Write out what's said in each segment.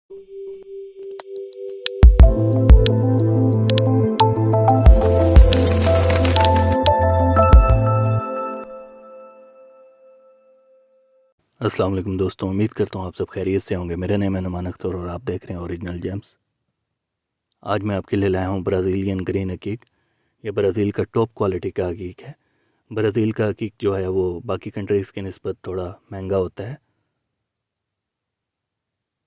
अस्सलाम वालेकुम दोस्तों, उम्मीद करता हूँ आप सब खैरियत से होंगे। मेरा नाम है नुमान अख्तर और आप देख रहे हैं ओरिजिनल जेम्स। आज मैं आपके लिए लाया हूँ ब्राज़ीलियन ग्रीन अकीक। ये ब्राज़ील का टॉप क्वालिटी का अकीक है। ब्राज़ील का अकीक जो है वो बाकी कंट्रीज़ के निस्बत थोड़ा महंगा होता है।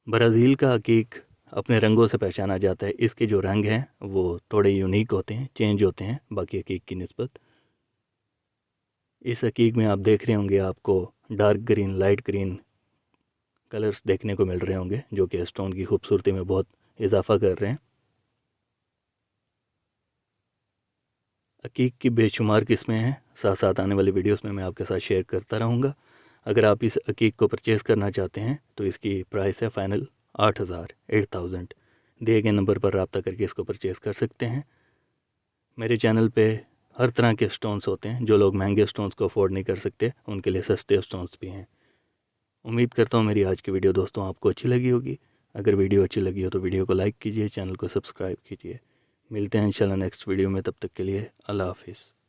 ब्राज़ील का अकीक अपने रंगों से पहचाना जाता है। इसके जो रंग हैं वो थोड़े यूनिक होते हैं, चेंज होते हैं बाकी अकीक की निस्बत। इस अकीक में आप देख रहे होंगे आपको dark green, light green colours देखने को मिल रहे होंगे, जो कि स्टोन की खूबसूरती में बहुत इजाफा कर रहे हैं। अकीक की बेशुमार किस्में हैं, साथ साथ आने वाली वीडियोस में मैं आपके साथ शेयर करता रहूँगा। अगर आप इस अकीक को परचेज़ करना चाहते हैं तो इसकी प्राइस है फ़ाइनल 8,000 दिए गए नंबर पर रब्ता करके इसको परचेज़ कर सकते हैं। मेरे चैनल पे हर तरह के स्टोन्स होते हैं। जो लोग महंगे स्टोन्स को अफोर्ड नहीं कर सकते उनके लिए सस्ते स्टोन्स भी हैं। उम्मीद करता हूँ मेरी आज की वीडियो दोस्तों आपको अच्छी लगी होगी। अगर वीडियो अच्छी लगी हो तो वीडियो को लाइक कीजिए, चैनल को सब्सक्राइब कीजिए। मिलते हैं इंशाल्लाह नेक्स्ट वीडियो में, तब तक के लिए अल्लाह हाफिज़।